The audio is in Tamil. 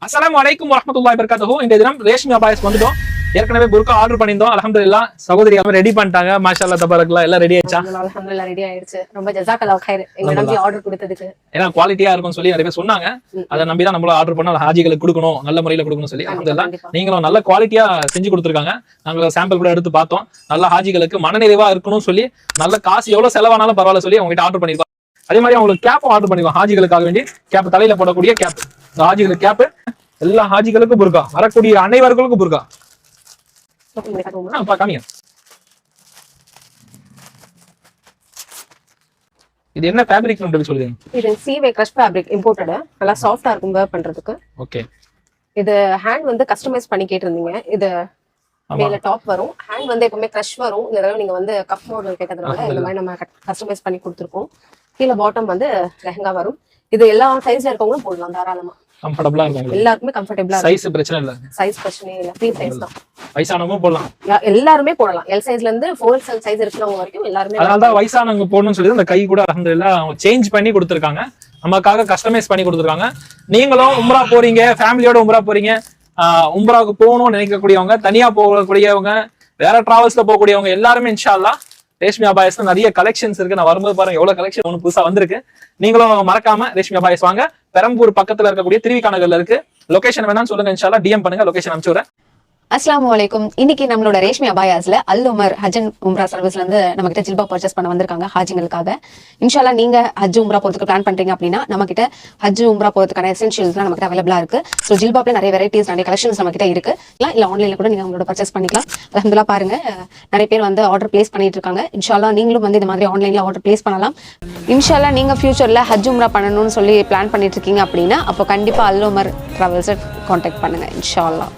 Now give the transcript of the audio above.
அஸ்ஸலாமு அலைக்கும் வரஹ்மத்துல்லாஹி வபரகாத்துஹு. இந்த தினம் ரேஷ்மி அபாயஸ் வந்துட்டோம். ஏற்கனவே புர்கா ஆர்டர் பண்ணியிருந்தோம். அல்ஹம்துலில்லாஹ் சகோதரி எல்லாமே ரெடி பண்ணிட்டாங்க. மாஷாஅல்லாஹ் தபாரக்கல்லாஹ் எல்லாம் ரெடி ஆயிடுச்சா? அல்ஹம்துலில்லாஹ் ரெடி ஆயிடுச்சு. ரொம்ப ஜஸாக்கல்லாஹ் கைர் எங்க நம்பி ஆர்டர் கொடுத்ததுக்கு. ஏன்னா குவாலிட்டியா இருக்கும்னு சொல்லி நிறைய பேர் சொன்னாங்க. அதை நம்பி தான் நம்மள ஆர்டர் பண்ணோம். ஹாஜிகளுக்கு கொடுக்கணும், நல்ல முறையில கொடுக்கணும் சொல்லி அல்ஹம்துலில்லாஹ் நீங்களும் நல்ல குவாலிட்டியா செஞ்சு கொடுத்துருக்காங்க. நாங்க சாம்பிள் கூட எடுத்து பார்த்தோம். நல்ல ஹாஜிகளுக்கு மனநிறைவா இருக்கணும்னு சொல்லி நல்ல காசு எவ்வளவு செலவானாலும் பரவாயில்ல சொல்லி உங்ககிட்ட ஆர்டர் பண்ணிருக்கோம். அதே மாதிரி அவங்களுக்கு கேப்பும் ஆர்டர் பண்ணிருக்கோம். ஹாஜிகளுக்காக வேண்டி கேப், தலையில போடக்கூடிய கேப். ஹாஜிகளுக்கு கேப், எல்லா ஹாஜிகளுக்கும் புர்கா, வரக்கூடிய அனைவர்களுக்கும் புர்கா. இது என்ன ஃபேப்ரிக் சொல்லுங்க? இது சீவே கிரஷ் ஃபேப்ரிக் இம்போர்ட்டட். நல்லா சாஃப்ட்டா இருக்கும் வேர் பண்றதுக்கு. ஓகே. இது ஹேண்ட் வந்து கஸ்டமைஸ் பண்ணி கேட்டிருந்தீங்க. இது மேல டாப் வரும், ஹேண்ட் வந்து எப்பவுமே கிரஷ் வரும். இந்த தடவை நீங்க வந்து கப் மாடல் கேட்டதுனால இந்த மாதிரி நம்ம கஸ்டமைஸ் பண்ணி கொடுத்துருக்கோம். கீழே பாட்டம் வந்து லெஹங்கா வரும். இது எல்லா சைஸ்ல இருக்கவங்களும் போடலாம் தாராளமா. கம்ஃபர்ட்டபிளா இருக்கும், எல்லாருக்குமே கம்ஃபர்ட்டபிளா சைஸ் பிரச்சனை இல்ல. சைஸ் பிரச்சனை இல்ல, ஃப்ரீ சைஸ் தான். வயசானவங்க போடலாம், எல்லாருமே போடலாம். எல் சைஸ்ல இருந்து 4XL சைஸ் இருக்கிறவங்க வரைக்கும் எல்லாருமே. அதனால தான் வயசானவங்க போடணும்னு சொல்லி அந்த கை கூட அல்ஹம்துலில்லாஹ் அவங்க சேஞ்ச் பண்ணி கொடுத்துருக்காங்க. நமக்காக கஸ்டமைஸ் பண்ணி கொடுத்துருக்காங்க. நீங்களும் உம்ரா போறீங்க, ஃபேமிலியோட உம்ரா போறீங்க, உம்ராவுக்கு போகணும்னு நினைக்கக்கூடியவங்க, தனியா போகக்கூடியவங்க, வேற டிராவல்ஸ்ல போகக்கூடியவங்க எல்லாருமே இன்ஷா அல்லாஹ் ரேஷ்மி அபாயஸ்ல நிறைய கலெக்ஷன்ஸ் இருக்கு. நான் வரும்போது பாருங்க எவ்வளவு கலெக்ஷன் ஒன்று புதுசா வந்திருக்கு. நீங்களும் மறக்காம ரேஷ்மி அபாயஸ் வாங்க. பெரம்பூர் பக்கத்துல இருக்கக்கூடிய திருவிக்கானகர்ல இருக்கு. லொகேஷன் வேணாம்னு சொல்லுங்க, இன்ஷா அல்லாஹ் டிஎம் பண்ணுங்க, லொகேஷன் அனுப்பிச்சு விடுறேன். அஸ்ஸலாமு அலைக்கும். இன்னைக்கு நம்மளோட ரேஷ்மி அபாயாஸ்ல அல் உமர் ஹஜ் அண்ட் உம்ரா சர்வீஸ்ல இருந்து நம்ம கிட்ட ஜில்பா பர்ச்சேஸ் பண்ண வந்திருக்காங்க ஹாஜிங்களுக்காக. இன்ஷால்லா நீங்க ஹஜ் உம்ரா போறதுக்கு பிளான் பண்றீங்க அப்படின்னா நம்ம கிட்ட ஹஜ் உம்ரா போறதுக்கான எசென்ஷியல்ஸ் நம்ம கிட்ட அவைலபிளா இருக்கு. ஸோ ஜில்பாப்ல நிறைய வெரைட்டிஸ், நிறைய கலெக்ஷன்ஸ் நம்ம கிட்ட இருக்கு. இல்ல ஆன்லைன்ல கூட நீங்க உங்களோட பர்ச்சேஸ் பண்ணிக்கலாம். அல்ஹம்துலில்லாஹ் பாருங்க நிறைய பேர் வந்து ஆர்டர் பிளேஸ் பண்ணிட்டு இருக்காங்க. இன்ஷால்லா நீங்களும் வந்து இந்த மாதிரி ஆன்லைன்ல ஆர்டர் பிளேஸ் பண்ணலாம். இன்ஷால்லா நீங்க ஃபியூச்சர்ல ஹஜ் உம்ரா பண்ணணும்னு சொல்லி பிளான் பண்ணிட்டு இருக்கீங்க அப்படின்னா அப்போ கண்டிப்பா அல் உமர் டிராவல்ஸை கான்டாக்ட் பண்ணுங்க இன்ஷால்லா.